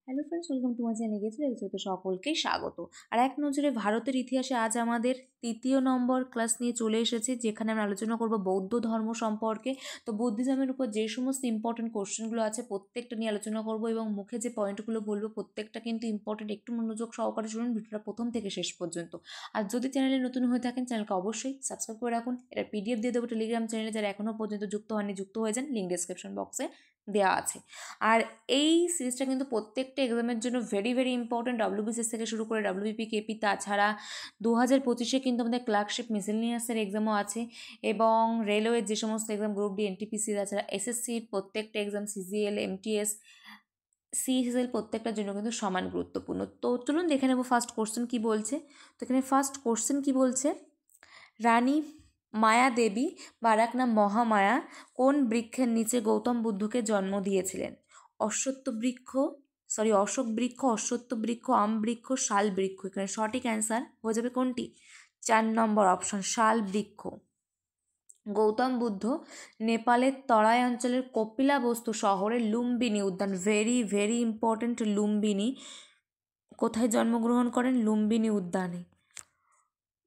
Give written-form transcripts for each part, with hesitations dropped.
Hello friends, welcome to my channel. তো সকলকে স্বাগত। আর এক নজরে ভারতের ইতিহাসে আজ আমাদের তৃতীয় নম্বর ক্লাস নিয়ে চলে এসেছে, যেখানে আমরা আলোচনা করব বৌদ্ধ ধর্ম সম্পর্কে। তো বুদ্ধিজমের উপর যে সমস্ত ইম্পর্টেন্ট কোশ্চেনগুলো আছে প্রত্যেকটা নিয়ে আলোচনা করব, এবং মুখে যে পয়েন্টগুলো বলবো প্রত্যেকটা কিন্তু ইম্পর্টেন্ট। একটু মনোযোগ সহকারে শুনুন ভিডিওটা প্রথম থেকে শেষ পর্যন্ত। আর যদি চ্যানেলে নতুন হয়ে থাকেন, চ্যানেলকে অবশ্যই সাবস্ক্রাইব করে রাখুন। এটা পিডিএফ দিয়ে দেবো টেলিগ্রাম চ্যানেলে, যারা এখনও পর্যন্ত যুক্ত হয়নি যুক্ত হয়ে যান, লিঙ্ক ডিসক্রিপশন বক্সে দেওয়া আছে। আর এই সিরিজটা কিন্তু প্রত্যেকটা এক্সামের জন্য ভেরি ভেরি ইম্পর্টেন্ট, ডব্লিউবিসিএস থেকে শুরু করে ডব্লিউবিপি, কেপি, তাছাড়া 2025-এ কিন্তু আমাদের ক্লার্কশিপ মিসেলিনিয়াসের এক্সামও আছে, এবং রেলওয়ের যে সমস্ত এক্সাম, গ্রুপ ডি, এনটিপিসি, তাছাড়া এসএসসির প্রত্যেকটা এক্সাম, সিজিএল, এমটিএস, সিএসএল, প্রত্যেকটার জন্য কিন্তু সমান গুরুত্বপূর্ণ। তো চলুন দেখে নেব ফার্স্ট কোশ্চেন কী বলছে। তো এখানে ফার্স্ট কোশ্চেন কী বলছে, রানী মায়া দেবী বা আর এক নাম মহামায়া কোন বৃক্ষের নিচে গৌতম বুদ্ধকে জন্ম দিয়েছিলেন? অশ্বত্থ বৃক্ষ, অশোক বৃক্ষ, অশ্বত্থ বৃক্ষ, আম বৃক্ষ, শাল বৃক্ষ। এখানে সঠিক অ্যান্সার হয়ে যাবে কোনটি? 4 নম্বর অপশন, শাল বৃক্ষ। গৌতম বুদ্ধ নেপালের তরাই অঞ্চলের কপিলাবস্তু শহরের লুম্বিনী উদ্যান, ভেরি ভেরি ইম্পর্টেন্ট, লুম্বিনী, কোথায় জন্মগ্রহণ করেন? লুম্বিনী উদ্যানে।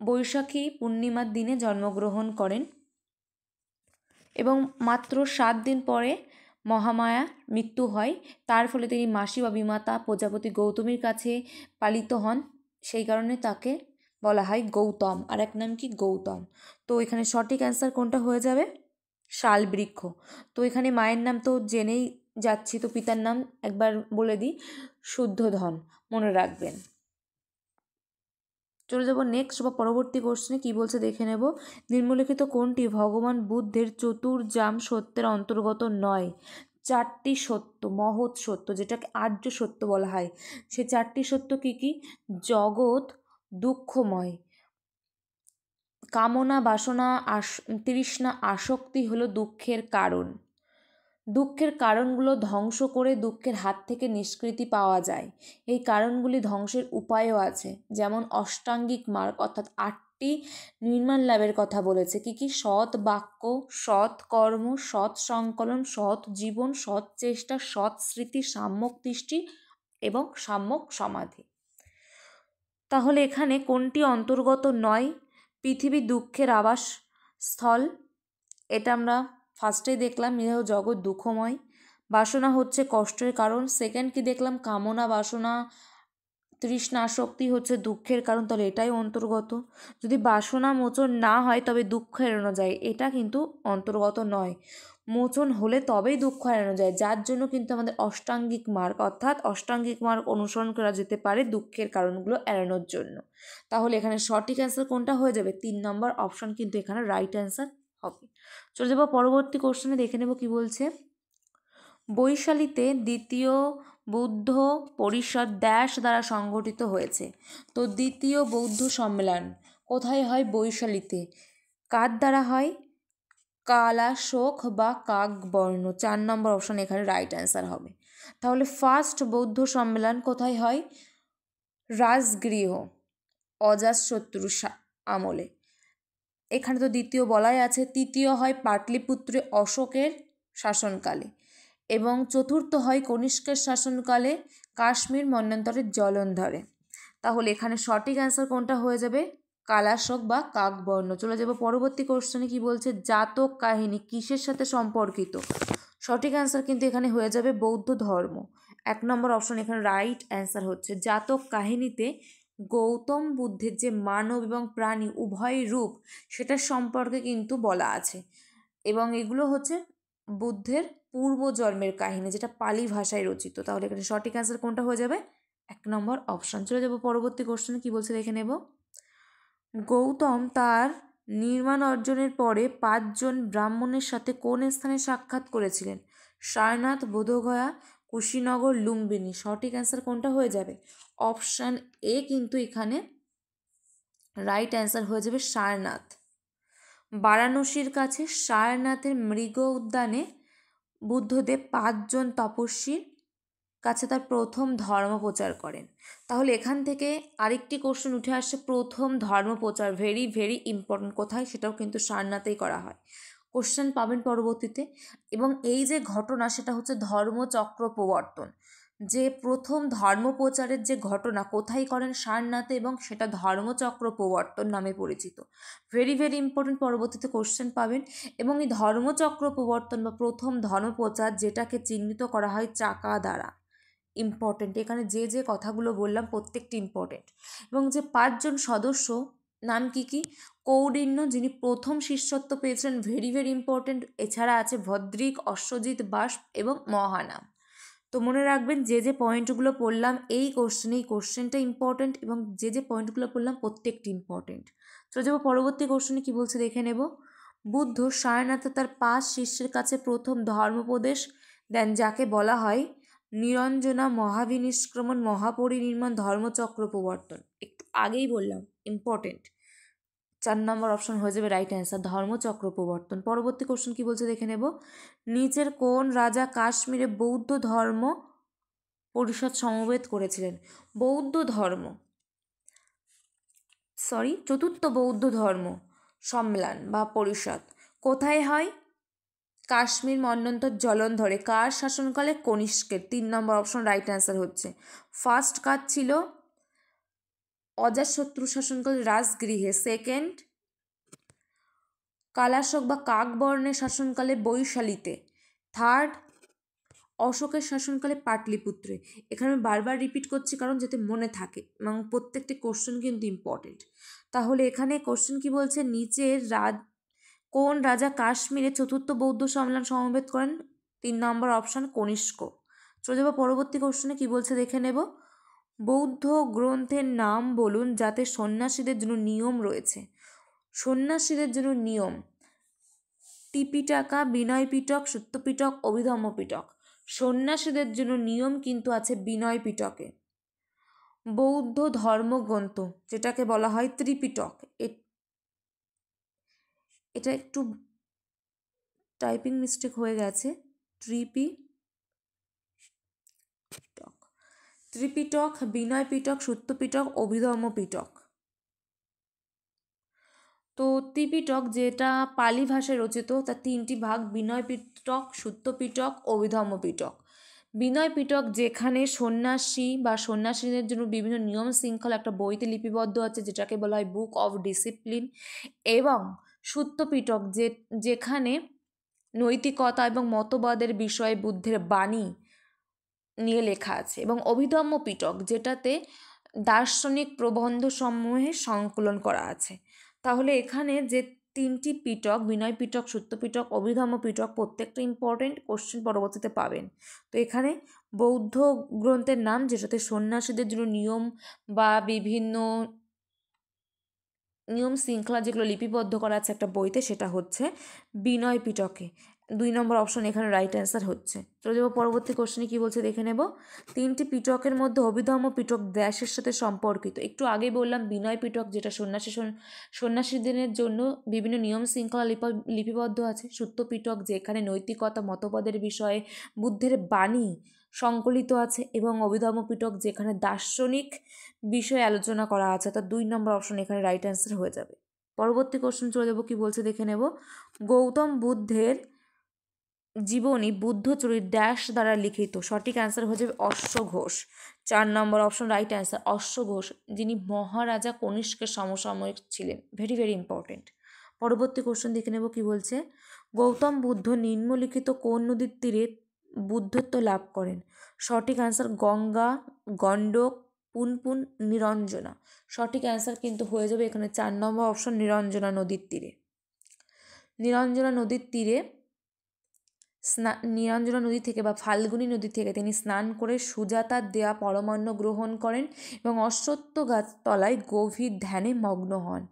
বৈশাখী পূর্ণিমার দিনে জন্মগ্রহণ করেন, এবং মাত্র 7 দিন পরে মহামায়ার মৃত্যু হয়। তার ফলে তিনি মাসি বা বিমাতা প্রজাপতি গৌতমীর কাছে পালিত হন, সেই কারণে তাকে বলা হয় গৌতম। আর এক নাম কি? গৌতম। তো এখানে সঠিক অ্যান্সার কোনটা হয়ে যাবে? শাল বৃক্ষ। তো এখানে মায়ের নাম তো জেনেই যাচ্ছি, তো পিতার নাম একবার বলে দিই, শুদ্ধোধন, মনে রাখবেন। চলে যাব নেক্সট বা পরবর্তী কোশ্চেনে। কী বলছে দেখে নেব। নিম্নলিখিত কোনটি ভগবান বুদ্ধের চতুর্জাম সত্যের অন্তর্গত নয়? 4টি সত্য, মহৎ সত্য, যেটাকে আর্য সত্য বলা হয়, সে 4টি সত্য কী কী? জগৎ দুঃখময়, কামনা বাসনা তৃষ্ণা আসক্তি হলো দুঃখের কারণ, দুঃখের কারণগুলো ধ্বংস করে দুঃখের হাত থেকে নিষ্কৃতি পাওয়া যায়। এই কারণগুলি ধ্বংসের উপায়ও আছে, যেমন অষ্টাঙ্গিক মার্গ, অর্থাৎ 8টি নির্মাণ লাভের কথা বলেছে। কি কি? সৎ বাক্য, সৎ কর্ম, সৎ সংকলন, সৎ জীবন, সৎ চেষ্টা, সৎ স্মৃতি, সাম্যক দৃষ্টি এবং সাম্যক সমাধি। তাহলে এখানে কোনটি অন্তর্গত নয়? পৃথিবী দুঃখের আবাস স্থল, এটা আমরা ফার্স্টেই দেখলাম, ইহা জগৎ দুঃখময়। বাসনা হচ্ছে কষ্টের কারণ। সেকেন্ড কি দেখলাম? কামনা বাসনা তৃষ্ণা আসক্তি হচ্ছে দুঃখের কারণ, তাহলে এটাই অন্তর্গত। যদি বাসনা মোচন না হয় তবে দুঃখ এড়ানো যায়, এটা কিন্তু অন্তর্গত নয়। মোচন হলে তবেই দুঃখ এড়ানো যায়, যার জন্য কিন্তু আমাদের অষ্টাঙ্গিক মার্গ, অর্থাৎ অষ্টাঙ্গিক মার্গ অনুসরণ করা যেতে পারে দুঃখের কারণগুলো এড়ানোর জন্য। তাহলে এখানে সঠিক অ্যান্সার কোনটা হয়ে যাবে? 3 নম্বর অপশন কিন্তু এখানে রাইট অ্যান্সার হবে। চলে যাবো পরবর্তী কোশ্চেনে, দেখে নেব কি বলছে। বৈশালীতে দ্বিতীয় বৌদ্ধ পরিষদ ড্যাশ দ্বারা সংগঠিত হয়েছে। তো দ্বিতীয় বৌদ্ধ সম্মেলন কোথায় হয়? বৈশালীতে। কার দ্বারা হয়? কালাশোক বা কাকবর্ণ। 4 নম্বর অপশন এখানে রাইট অ্যান্সার হবে। তাহলে ফার্স্ট বৌদ্ধ সম্মেলন কোথায় হয়? রাজগৃহ, অজাতশত্রু আমলে। এখানে তো দ্বিতীয় বলাই আছে। তৃতীয় হয় পাটলিপুত্রে অশোকের শাসনকালে, এবং চতুর্থ হয় কনিষ্কের শাসনকালে কাশ্মীর মন্বন্তরের জলন্ধরে। তাহলে এখানে সঠিক অ্যান্সার কোনটা হয়ে যাবে? কালাশোক বা কাকবর্ণ। চলে যাব পরবর্তী কোশ্চেনে। কি বলছে? জাতক কাহিনী কিসের সাথে সম্পর্কিত? সঠিক অ্যান্সার কিন্তু এখানে হয়ে যাবে বৌদ্ধ ধর্ম। 1 নম্বর অপশন এখানে রাইট অ্যান্সার হচ্ছে। জাতক কাহিনীতে গৌতম বুদ্ধের যে মানব এবং প্রাণী উভয় রূপ, সেটার সম্পর্কে কিন্তু বলা আছে, এবং এগুলো হচ্ছে বুদ্ধের পূর্বজন্মের কাহিনী, যেটা পালি ভাষায় রচিত। তাহলে এখানে সঠিক অ্যান্সার কোনটা হয়ে যাবে? 1 নম্বর অপশন। চলে যাব পরবর্তী কোশ্চেনে। কি বলছে দেখে নেব। গৌতম তার নির্মাণ অর্জনের পরে 5 জন ব্রাহ্মণের সাথে কোন স্থানে সাক্ষাৎ করেছিলেন? সারনাথ, বোধগয়া, কুশীনগর, লুম্বিনী। সঠিক অ্যান্সার কোনটা হয়ে যাবে? অপশান এ কিন্তু এখানে রাইট অ্যান্সার হয়ে যাবে সারনাথ। বারাণসীর কাছে সারনাথের মৃগ উদ্যানে বুদ্ধদেব 5 জন তপস্বীর কাছে তার প্রথম ধর্ম প্রচার করেন। তাহলে এখান থেকে আরেকটি কোশ্চেন উঠে আসছে, প্রথম ধর্ম প্রচার ভেরি ভেরি ইম্পর্টেন্ট, কোথায়? সেটাও কিন্তু সারনাথেই করা হয়। কোশ্চেন পাবেন পরবর্তীতে। এবং এই যে ঘটনা, সেটা হচ্ছে ধর্মচক্র প্রবর্তন। যে প্রথম ধর্মপ্রচারের যে ঘটনা কোথায় করেন? সারনাথে, এবং সেটা ধর্মচক্র প্রবর্তন নামে পরিচিত। ভেরি ভেরি ইম্পর্টেন্ট, পরবর্তীতে কোশ্চেন পাবেন। এবং এই ধর্মচক্র প্রবর্তন বা প্রথম ধর্মপ্রচার যেটাকে চিহ্নিত করা হয় চাকা দ্বারা। ইম্পর্টেন্ট, এখানে যে যে কথাগুলো বললাম প্রত্যেকটি ইম্পর্টেন্ট। এবং যে 5জন সদস্য নাম কি কি? কৌডিন্য, যিনি প্রথম শিষ্যত্ব পেয়েছেন, ভেরি ভেরি ইম্পর্টেন্ট। এছাড়া আছে ভদ্রিক, অশ্বজিৎ, বাষ্প এবং মহানাম। তো মনে রাখবেন যে যে পয়েন্টগুলো পড়লাম এই কোশ্চেনটা ইম্পর্টেন্ট, এবং যে যে পয়েন্টগুলো পড়লাম প্রত্যেকটি ইম্পর্টেন্ট। চলে যাবো পরবর্তী কোশ্চেনে কী বলছে দেখে নেব। বুদ্ধ সারনাথে তার 5 শিষ্যের কাছে প্রথম ধর্মোপদেশ দেন, যাকে বলা হয় নিরঞ্জনা, মহাবিনিষ্ক্রমণ, মহাপরিনির্মাণ, ধর্মচক্র প্রবর্তন। একটু আগেই বললাম, ইম্পর্টেন্ট। 4 নম্বর অপশন হয়ে যাবে রাইট অ্যান্সার, ধর্মচক্র প্রবর্তন। পরবর্তী কোশ্চেন কি বলছে দেখে নেব। নিচের কোন রাজা কাশ্মীরে বৌদ্ধ ধর্ম পরিষদ সমবেত করেছিলেন? চতুর্থ বৌদ্ধ ধর্ম সম্মেলন বা পরিষদ কোথায় হয়? কাশ্মীর, মন্বন্তর, জলন্ধরে। কার শাসনকালে? কনিষ্কের। 3 নম্বর অপশন রাইট অ্যান্সার হচ্ছে। ফার্স্ট কাজ ছিল অজাতশত্রু শাসনকালে রাজগৃহে। সেকেন্ড কালাশক বা কাকবর্ণের শাসনকালে বৈশালীতে। থার্ড অশোকের শাসনকালে পাটলিপুত্রে। এখানে আমি বারবার রিপিট করছি কারণ যাতে মনে থাকে, এবং প্রত্যেকটি কোশ্চেন কিন্তু ইম্পর্টেন্ট। তাহলে এখানে কোশ্চেন কি বলছে, নিচের কোন রাজা কাশ্মীরে চতুর্থ বৌদ্ধ সম্মেলন সমবেত করেন? 3 নম্বর অপশন কনিষ্ক। চলে যাবো পরবর্তী কোশ্চেনে কি বলছে দেখে নেব। বৌদ্ধ গ্রন্থের নাম বলুন যাতে সন্ন্যাসীদের জন্য নিয়ম রয়েছে। সন্ন্যাসীদের জন্য নিয়ম: ত্রিপিটকা, বিনয় পিটক, সূত্র পিটক, অভিধম্ম পিটক। সন্ন্যাসীদের জন্য নিয়ম কিন্তু আছে বিনয় পিটকে। বৌদ্ধ ধর্মগ্রন্থ যেটাকে বলা হয় ত্রিপিটক, এটা একটু টাইপিং মিস্টেক হয়ে গেছে। ত্রিপিটক, বিনয় পিটক, সূত্র পিটক, অভিধম্ম পিটক। তো ত্রিপিটক যেটা পালি ভাষায় রচিত, তার 3টি ভাগ: বিনয় পিটক, সূত্র পিটক, অভিধম্ম পিটক। বিনয় পিটক যেখানে সন্ন্যাসী বা সন্ন্যাসীদের জন্য বিভিন্ন নিয়ম শৃঙ্খলা একটা বইতে লিপিবদ্ধ আছে, যেটাকে বলা হয় বুক অফ ডিসিপ্লিন। এবং সূত্র পিটক যেখানে নৈতিকতা এবং মতবাদের বিষয়ে বুদ্ধের বাণী নিয়ে লেখা আছে। এবং অভিধম্ম পিটক যেটাতে দার্শনিক প্রবন্ধ সমূহের সংকলন করা আছে। তাহলে এখানে যে 3টি পিটক, বিনয় পিটক, সূত্র পিটক, অভিধম্ম পিটক, প্রত্যেকটা ইম্পর্টেন্ট, কোশ্চেন পরবর্তীতে পাবেন। তো এখানে বৌদ্ধ গ্রন্থের নাম যেটাতে সন্ন্যাসীদের জন্য নিয়ম বা বিভিন্ন নিয়ম শৃঙ্খলা যেগুলো লিপিবদ্ধ করা আছে একটা বইতে, সেটা হচ্ছে বিনয় পিটকে। 2 নম্বর অপশন এখানে রাইট অ্যান্সার হচ্ছে। চলে যাবো পরবর্তী কোশ্চেনে কী বলছে দেখে নেব। 3টি পিটকের মধ্যে অভিধম্ম পিটক দেশের সাথে সম্পর্কিত। একটু আগে বললাম বিনয় পিটক যেটা সন্ন্যাসীদের জন্য বিভিন্ন নিয়ম শৃঙ্খলা লিপিবদ্ধ আছে। সূত্র পিটক যেখানে নৈতিকতা মতবাদের বিষয়ে বুদ্ধের বাণী সংকলিত আছে। এবং অভিধম্ম পিটক যেখানে দার্শনিক বিষয়ে আলোচনা করা আছে। তার 2 নম্বর অপশন এখানে রাইট অ্যান্সার হয়ে যাবে। পরবর্তী কোশ্চেন চলে যাবো, কি বলছে দেখে নেব। গৌতম বুদ্ধের জীবনী বুদ্ধচরিত ড্যাশ দ্বারা লিখিত। সঠিক অ্যান্সার হয়ে যাবে অশ্বঘোষ। 4 নম্বর অপশন রাইট অ্যান্সার অশ্বঘোষ, যিনি মহারাজা কনিষ্কের সমসাময়িক ছিলেন। Very very important. পরবর্তী কোশ্চেন দেখে নেব কি বলছে। গৌতম বুদ্ধ নিম্নলিখিত কোন নদীর তীরে বুদ্ধত্ব লাভ করেন? সঠিক অ্যান্সার গঙ্গা, গণ্ডক, পুনপুন, নিরঞ্জনা। সঠিক অ্যান্সার কিন্তু হয়ে যাবে এখানে 4 নম্বর অপশন নিরঞ্জনা নদীর তীরে। নিরঞ্জনা নদী থেকে বা ফাল্গুনী নদী থেকে তিনি স্নান করে সুজাতার দেয়া পরমান্ন গ্রহণ করেন এবং অশ্বত্থ গাছ তলায় গভীর ধ্যানে মগ্ন হন।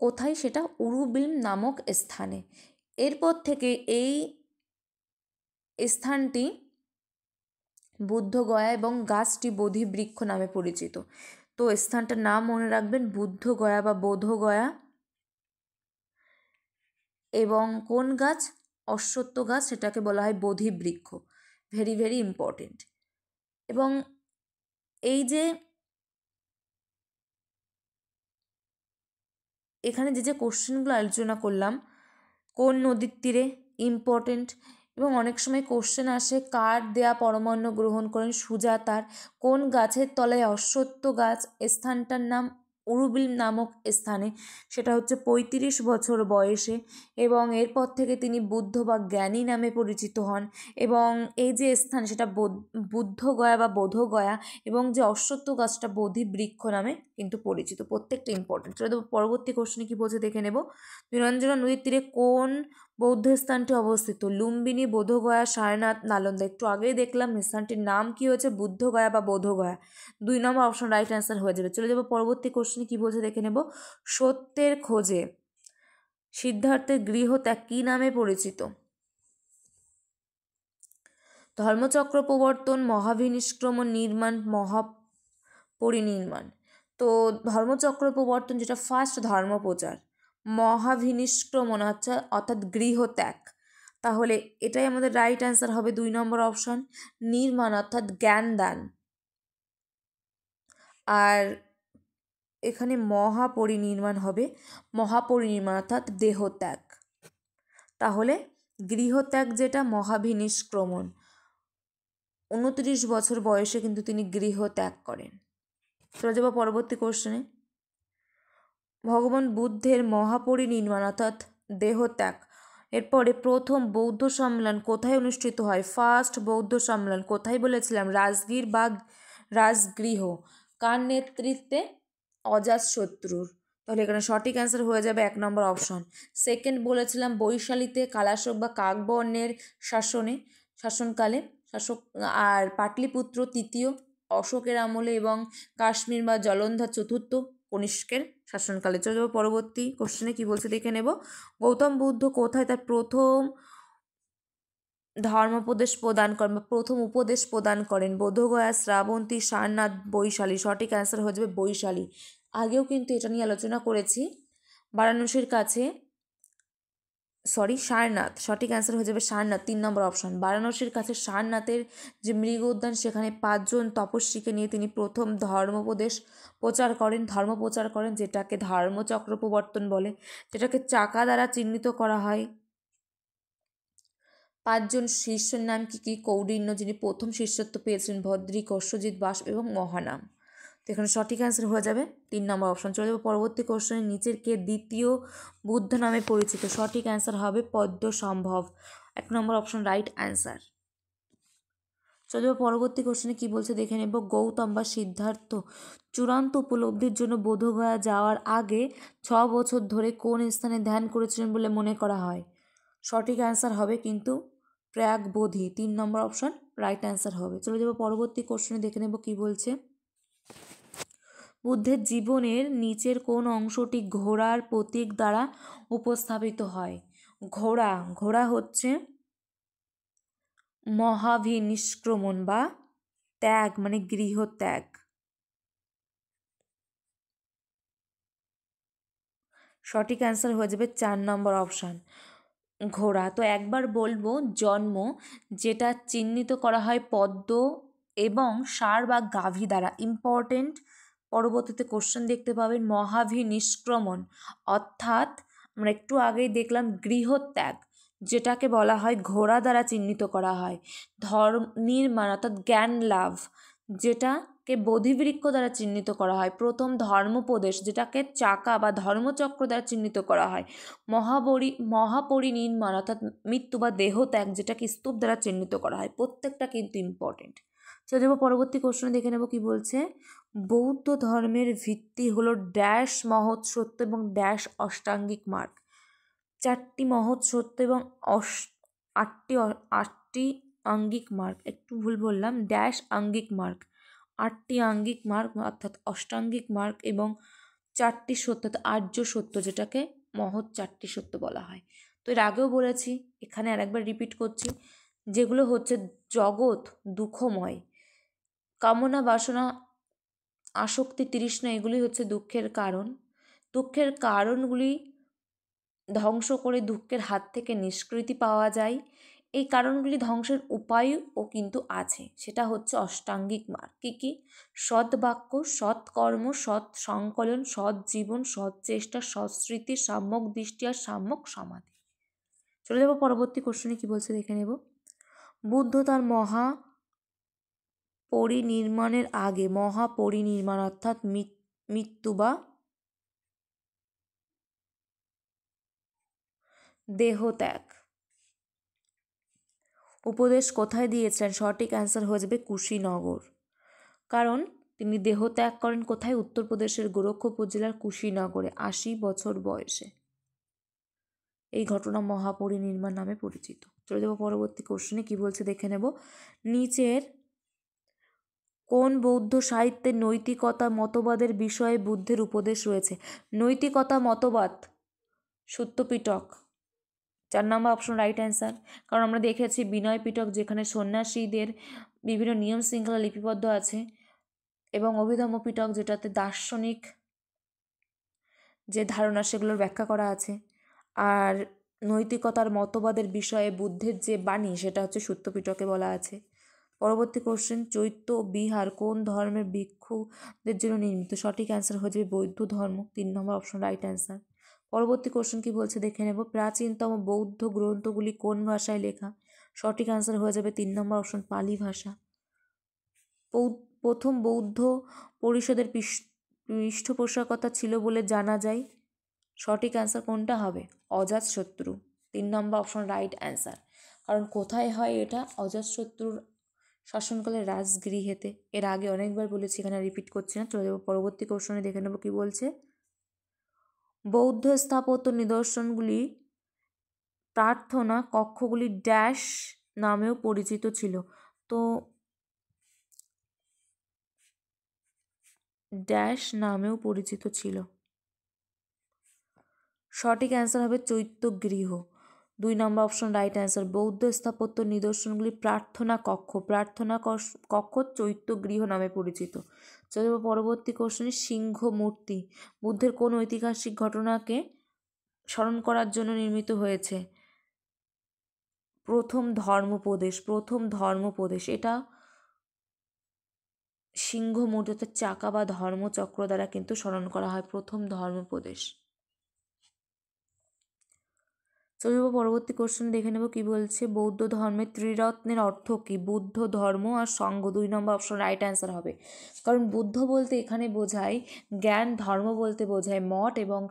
কোথায় সেটা? উরুবিল নামক স্থানে। এরপর থেকে এই স্থানটি বুদ্ধগয়া এবং গাছটি বোধিবৃক্ষ নামে পরিচিত। তো স্থানটার নাম মনে রাখবেন, বুদ্ধগয়া বা বোধগয়া। এবং কোন গাছ? অশ্বত্থ গাছ, সেটাকে বলা হয় বোধিবৃক্ষ। Very very important. এবং এই যে এখানে যে কোশ্চেনগুলো আলোচনা করলাম, কোন নদীর তীরে ইম্পর্টেন্ট, এবং অনেক সময় কোশ্চেন আসে কার দেয়া পরমান্ন গ্রহণ করেন সুজাতার, কোন গাছের তলায় অশ্বত্থ গাছ, স্থানটার নাম উরুবিল নামক স্থানে, সেটা হচ্ছে ৩৫ বছর বয়সে, এবং এরপর থেকে তিনি বুদ্ধ বা জ্ঞানী নামে পরিচিত হন। এবং এই যে স্থান সেটা বুদ্ধগয়া বা বোধগয়া, এবং যে অশ্বত্থ গাছটা বোধি বৃক্ষ নামে কিন্তু পরিচিত। প্রত্যেকটা ইম্পর্টেন্ট। চলে দেবো পরবর্তী কোশ্চেনে কি বলছে দেখে নেব। নিরঞ্জনা নদীর তীরে কোন বৌদ্ধ স্থানটি অবস্থিত? লুম্বিনী, বোধগয়া, সারনাথ, নালন্দা। একটু আগেই দেখলাম স্থানটির নাম কি হয়েছে, বুদ্ধগয়া বা বোধগয়া। 2 নম্বর অপশন রাইট অ্যান্সার হয়ে যাবে। চলে যাবো পরবর্তী কোশ্চেনে কি বলছে দেখে নেব। সত্যের খোঁজে সিদ্ধার্থের গৃহত্যাগ কী নামে পরিচিত? ধর্মচক্র প্রবর্তন, মহাভিনিষ্ক্রমণ, নির্মাণ, মহাপরিনির্মাণ। তো ধর্মচক্র প্রবর্তন যেটা ফার্স্ট ধর্মপ্রচার, মহাভিনিষ্ক্রমণ অর্থাৎ গৃহত্যাগ, তাহলে এটাই আমাদের রাইট অ্যান্সার হবে 2 নম্বর অপশন। নির্মাণ অর্থাৎ জ্ঞানদান, আর এখানে মহাপরিনির্মাণ হবে, মহাপরিনির্মাণ অর্থাৎ দেহত্যাগ। তাহলে গৃহত্যাগ যেটা মহাভিনিষ্ক্রমণ, 29 বছর বয়সে কিন্তু তিনি গৃহত্যাগ করেন। চলে যাবো পরবর্তী কোশ্চেনে। ভগবান বুদ্ধের মহাপরিনির্মাণ অর্থাৎ দেহত্যাগ এরপরে প্রথম বৌদ্ধ সম্মেলন কোথায় অনুষ্ঠিত হয়? ফার্স্ট বৌদ্ধ সম্মেলন কোথায় বলেছিলাম? রাজগীর বা রাজগৃহ। কার নেতৃত্বে? অজাতশত্রুর। তাহলে এখানে সঠিক অ্যান্সার হয়ে যাবে 1 নম্বর অপশন। সেকেন্ড বলেছিলাম বৈশালীতে কালাশোক বা কাকবর্ণের শাসনকালে আর পাটলিপুত্র তৃতীয় অশোকের আমলে, এবং কাশ্মীর বা জলন্ধর চতুর্থ কনিষ্কের শাসনকালে। চলে যাবো পরবর্তী কোশ্চেনে কি বলছে দেখে নেব। গৌতম বুদ্ধ কোথায় তার প্রথম ধর্মোপদেশ প্রদান করেন বা প্রথম উপদেশ প্রদান করেন? বোধগয়া, শ্রাবন্তী, সারনাথ, বৈশালী। সঠিক অ্যান্সার হয়ে যাবে বৈশালী। আগেও কিন্তু এটা নিয়ে আলোচনা করেছি। বারাণসীর কাছে সারনাথ। সঠিক অ্যান্সার হয়ে যাবে সারনাথ, 3 নম্বর অপশন। বারাণসীর কাছে সারনাথের যে মৃগ উদ্যান, সেখানে 5 জন তপস্বীকে নিয়ে তিনি প্রথম ধর্ম প্রচার করেন, যেটাকে ধর্মচক্র প্রবর্তন বলে, যেটাকে চাকা দ্বারা চিহ্নিত করা হয়। 5 জন শিষ্যের নাম কি কি? কৌডিন্য, যিনি প্রথম শিষ্যত্ব পেয়েছিলেন, ভদ্রিক, অশ্বজিৎ, বাস এবং মহানাম। তো এখানে সঠিক অ্যান্সার হয়ে যাবে 3 নম্বর অপশন। চলে যাবে পরবর্তী কোশ্চেনে। নিচের কে দ্বিতীয় বুদ্ধ নামে পরিচিত? সঠিক অ্যান্সার হবে পদ্মসম্ভব, 1 নম্বর অপশন রাইট অ্যান্সার। চলে যাবে পরবর্তী কোশ্চেনে কি বলছে দেখে নেব। গৌতম বা সিদ্ধার্থ চূড়ান্ত উপলব্ধির জন্য বোধগয়া যাওয়ার আগে 6 বছর ধরে কোন স্থানে ধ্যান করেছিলেন বলে মনে করা হয়? সঠিক অ্যান্সার হবে কিন্তু প্রয়াগবোধি, 3 নম্বর অপশন রাইট অ্যান্সার হবে। চলে যাবো পরবর্তী কোশ্চেনে দেখে নেব কি বলছে। বুদ্ধের জীবনের নিচের কোন অংশটি ঘোড়ার প্রতীক দ্বারা উপস্থাপিত হয়? ঘোড়া হচ্ছে মহাভিনিষ্ক্রমণ বা ত্যাগ, মানে গৃহত্যাগ। সঠিক অ্যান্সার হয়ে যাবে 4 নম্বর অপশান ঘোড়া। তো একবার বলবো, জন্ম যেটা চিহ্নিত করা হয় পদ্ম এবং ষাঁড় বা গাভী দ্বারা, ইম্পর্টেন্ট, পরবর্তীতে কোশ্চেন দেখতে পাবেন। মহাভিনিষ্ক্রমণ অর্থাৎ আমরা একটু আগেই দেখলাম গৃহত্যাগ, যেটাকে বলা হয় ঘোড়া দ্বারা চিহ্নিত করা হয়। নির্মাণ অর্থাৎ জ্ঞান লাভ, যেটাকে বোধিবৃক্ষ দ্বারা চিহ্নিত করা হয়। প্রথম ধর্মোপদেশ, যেটাকে চাকা বা ধর্মচক্র দ্বারা চিহ্নিত করা হয়। মহাপরিনির্মাণ অর্থাৎ মৃত্যু বা দেহত্যাগ, যেটাকে স্তূপ দ্বারা চিহ্নিত করা হয়। প্রত্যেকটা কিন্তু ইম্পর্টেন্ট। চলে যাবো পরবর্তী কোশ্চেনে দেখে নেব কি বলছে। বৌদ্ধ ধর্মের ভিত্তি হলো ড্যাশ মহৎ সত্য এবং ড্যাশ অষ্টাঙ্গিক মার্গ। 4টি মহৎ সত্য এবং 8টি আঙ্গিক মার্গ, একটু ভুল বললাম, ড্যাশ আঙ্গিক মার্গ। 8টি আঙ্গিক মার্গ অর্থাৎ অষ্টাঙ্গিক মার্গ এবং 4টি সত্য, আর্য সত্য, যেটাকে মহৎ 4টি সত্য বলা হয়। তো এর আগেও বলেছি, এখানে আরেকবার রিপিট করছি, যেগুলো হচ্ছে জগৎ দুঃখময়, কামনা, বাসনা, আসক্তি, তৃষ্ণা, এগুলি হচ্ছে দুঃখের কারণ। দুঃখের কারণগুলি ধ্বংস করে দুঃখের হাত থেকে নিষ্কৃতি পাওয়া যায়। এই কারণগুলি ধ্বংসের উপায়ও কিন্তু আছে, সেটা হচ্ছে অষ্টাঙ্গিক মার্গ। কী কী? সৎ বাক্য, সৎ কর্ম, সৎ সংকলন, সৎ জীবন, সৎ চেষ্টা, সৎ স্মৃতি, সাম্যক দৃষ্টি আর সাম্যক সমাধি। চলে যাবো পরবর্তী কোশ্চেনে, কি বলছে দেখে নেব। বুদ্ধ তার মহাপরিনির্মাণের আগে, মহাপরিনির্মাণ অর্থাৎ মৃত্যু বা দেহত্যাগ, উপদেশ কোথায় দিয়েছিলেন? সঠিক অ্যান্সার হয়ে যাবে কুশীনগর। কারণ তিনি দেহত্যাগ করেন কোথায়? উত্তরপ্রদেশের গোরক্ষপুর জেলার কুশীনগরে 80 বছর বয়সে। এই ঘটনা মহাপরিনির্মাণ নামে পরিচিত। চলে যাবো পরবর্তী কোশ্চেনে, কি বলছে দেখে নেব। নিচের কোন বৌদ্ধ সাহিত্যে নৈতিকতা মতবাদের বিষয়ে বুদ্ধের উপদেশ রয়েছে? নৈতিকতা মতবাদ সূত্রপিটক, 4 নম্বর অপশন রাইট অ্যান্সার। কারণ আমরা দেখেছি বিনয় পিটক যেখানে সন্ন্যাসীদের বিভিন্ন নিয়ম শৃঙ্খলা লিপিবদ্ধ আছে, এবং অভিধম্ম পিটক যেটাতে দার্শনিক যে ধারণা সেগুলোর ব্যাখ্যা করা আছে। আর নৈতিকতার মতবাদের বিষয়ে বুদ্ধের যে বাণী সেটা হচ্ছে সূত্রপিটকে বলা আছে। পরবর্তী কোশ্চেন, চৈত্য বিহার কোন ধর্মের ভিক্ষুদের জন্য নির্মিত? সঠিক অ্যান্সার হয়ে যাবে বৌদ্ধ ধর্ম, 3 নম্বর অপশন রাইট অ্যান্সার। পরবর্তী কোশ্চেন কি বলছে দেখে নেব। প্রাচীনতম বৌদ্ধ গ্রন্থগুলি কোন ভাষায় লেখা? সঠিক অ্যান্সার হয়ে যাবে 3 নম্বর অপশন পালি ভাষা। প্রথম বৌদ্ধ পরিষদের পৃষ্ঠপোষকতা ছিল বলে জানা যায়। সঠিক অ্যান্সার কোনটা হবে? অজাতশত্রু, 3 নম্বর অপশন রাইট অ্যান্সার। কারণ কোথায় হয় এটা? অজাতশত্রুর শাসনকালে রাজগৃহেতে। এর আগে অনেকবার বলেছি, এখানে রিপিট করছি না। চলে যাবো পরবর্তী কোশ্চেনে, দেখে নেব কি বলছে। বৌদ্ধ স্থাপত্য নিদর্শনগুলি প্রার্থনা কক্ষগুলি ড্যাশ নামেও পরিচিত ছিল। তো ড্যাশ নামেও পরিচিত ছিল। সঠিক অ্যান্সার হবে চৈত্যগৃহ, 2 নম্বর অপশন রাইট অ্যান্সার। বৌদ্ধ স্থাপত্য নিদর্শনগুলি প্রার্থনা কক্ষ চৈত্যগৃহ নামে পরিচিত। চলে যাবো পরবর্তী কোশ্চেনে। সিংহ মূর্তি বুদ্ধের কোন ঐতিহাসিক ঘটনাকে স্মরণ করার জন্য নির্মিত হয়েছে? প্রথম ধর্মোপদেশ। এটা সিংহ মূর্তি অর্থাৎ চাকা বা ধর্মচক্র দ্বারা কিন্তু স্মরণ করা হয় প্রথম ধর্মোপদেশ। চলে যাবো পরবর্তী কোশ্চেন, দেখে নেব কি বলছে। বৌদ্ধ ধর্মের ত্রিরত্নের অর্থ কি? বুদ্ধ, ধর্ম আর সঙ্ঘ, 2 নম্বর অপশন রাইট অ্যান্সার হবে। কারণ বুদ্ধ বলতে এখানে বোঝায় জ্ঞান, ধর্ম বলতে বোঝায় মঠ, এবং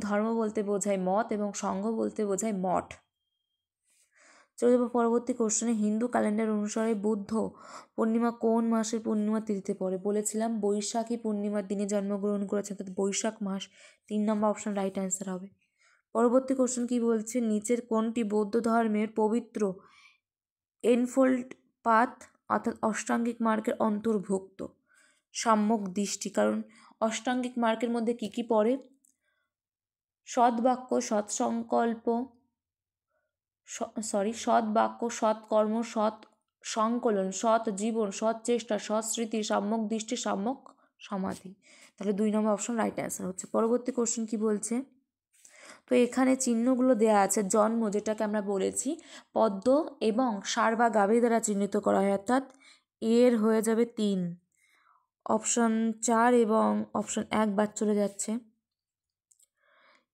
ধর্ম বলতে বোঝায় মত, এবং সঙ্ঘ বলতে বোঝায় মঠ। চলে যাবো পরবর্তী কোশ্চেনে। হিন্দু ক্যালেন্ডার অনুসারে বুদ্ধ পূর্ণিমা কোন মাসের পূর্ণিমা তিথিতে পড়ে? বলেছিলাম বৈশাখী পূর্ণিমার দিনে জন্মগ্রহণ করেছে, অর্থাৎ বৈশাখ মাস, 3 নম্বর অপশন রাইট অ্যান্সার হবে। পরবর্তী কোশ্চেন কি বলছে। নিচের কোনটি বৌদ্ধ ধর্মের পবিত্র এনফোল্ড পাথ অর্থাৎ অষ্টাঙ্গিক মার্গের অন্তর্ভুক্ত? সাম্যক দৃষ্টি। কারণ অষ্টাঙ্গিক মার্গের মধ্যে কি কি পড়ে? সৎবাক্য, সৎসংকল্প, সৎবাক্য, সৎকর্ম, সৎ সংকলন, সৎ জীবন, সৎ চেষ্টা, সৎ স্মৃতি, সাম্যক দৃষ্টি, সাম্যক সমাধি। তাহলে 2 নম্বর অপশন রাইট অ্যান্সার হচ্ছে। পরবর্তী কোশ্চেন কি বলছে। তো এখানে চিহ্নগুলো দেয়া আছে। জন্ম, যেটাকে আমরা বলেছি পদ্ম এবং ষাঁড় বা গাভী দ্বারা চিহ্নিত করা হয়, অর্থাৎ এর হয়ে যাবে 3। অপশন 4 এবং অপশন 1 বাদ চলে যাচ্ছে।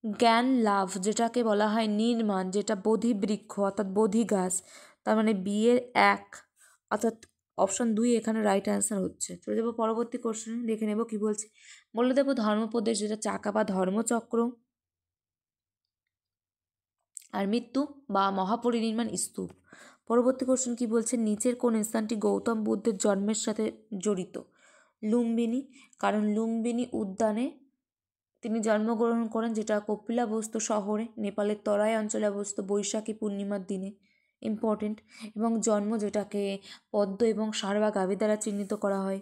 জ্ঞান লাভ, যেটাকে বলা হয় নির্মাণ, যেটা বোধি বৃক্ষ অর্থাৎ বোধি গাছ, তার মানে বিয়ের 1 অর্থাৎ অপশন 2 এখানে রাইট অ্যান্সার হচ্ছে। চলে যাবো পরবর্তী কোশ্চেন, দেখে নেব কি বলছে। বলে দেবো ধর্মোপদেশ, যেটা চাকা বা ধর্মচক্র, আর মৃত্যু বা মহাপরিনির্মাণ স্তূপ। পরবর্তী কোশ্চেন কি বলছে। নিচের কোন স্থানটি গৌতম বুদ্ধের জন্মের সাথে জড়িত? লুম্বিনী। কারণ লুম্বিনী উদ্যানে তিনি জন্মগ্রহণ করেন, যেটা কপিলাবস্তু শহরে নেপালের তরাই অঞ্চলে অবস্থিত, বৈশাখী পূর্ণিমার দিনে, ইম্পর্টেন্ট। এবং জন্ম, যেটাকে পদ্ম এবং ষাঁড় বা গাভী দ্বারা চিহ্নিত করা হয়।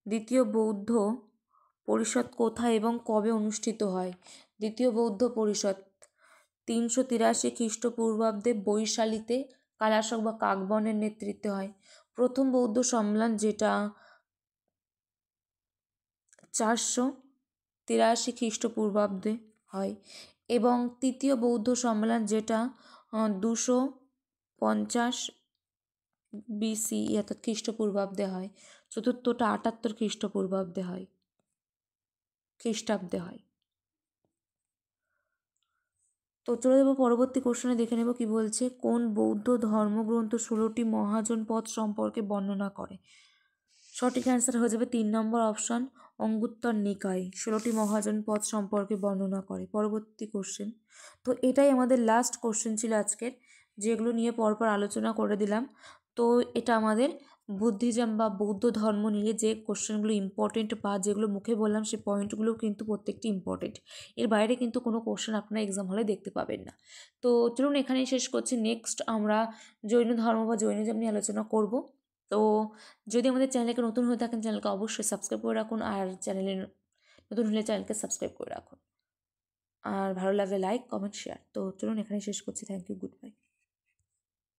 দ্বিতীয় বৌদ্ধ পরিষদ কোথায় এবং কবে অনুষ্ঠিত হয়? দ্বিতীয় বৌদ্ধ পরিষদ 383 খ্রিস্টপূর্বাব্দে বৈশালীতে কালাশক বা কাকবনের নেতৃত্বে হয়। প্রথম বৌদ্ধ সম্মেলন, যেটা 483 খ্রিস্টপূর্বাব্দে হয়, এবং তৃতীয় বৌদ্ধ সম্মেলন, যেটা 250 BC অর্থাৎ খ্রিস্টপূর্বাব্দে হয়। চতুর্থটা 78 খ্রিস্টাব্দে হয়। তো চলে যাবো পরবর্তী কোশ্চেনে, দেখে নেব কি বলছে। কোন বৌদ্ধ ধর্মগ্রন্থ 16টি মহাজন পথ সম্পর্কে বর্ণনা করে? সঠিক অ্যান্সার হয়ে যাবে 3 নম্বর অপশান, অঙ্গুত্তর নিকায় 16টি মহাজন পথ সম্পর্কে বর্ণনা করে। পরবর্তী কোশ্চেন। তো এটাই আমাদের লাস্ট কোশ্চেন ছিল আজকের, যেগুলো নিয়ে পরপর আলোচনা করে দিলাম। তো এটা আমাদের বুদ্ধিজম বা বৌদ্ধ ধর্ম নিয়ে যে কোশ্চেনগুলো ইম্পর্টেন্ট বা যেগুলো মুখে বললাম সে পয়েন্টগুলো কিন্তু প্রত্যেকটি ইম্পর্টেন্ট। এর বাইরে কিন্তু কোনো কোশ্চেন আপনারা এক্সাম হলে দেখতে পাবেন না। তো চলুন এখানেই শেষ করছি। নেক্সট আমরা জৈন ধর্ম বা জৈনিজম নিয়ে আলোচনা করব। তো যদি আমাদের চ্যানেলকে নতুন হয়ে থাকেন, চ্যানেলকে অবশ্যই সাবস্ক্রাইব করে রাখুন, আর চ্যানেলে নতুন হলে চ্যানেলকে সাবস্ক্রাইব করে রাখুন, আর ভালো লাগলে লাইক কমেন্ট শেয়ার। তো চলুন এখানেই শেষ করছি। Thank you, good bye.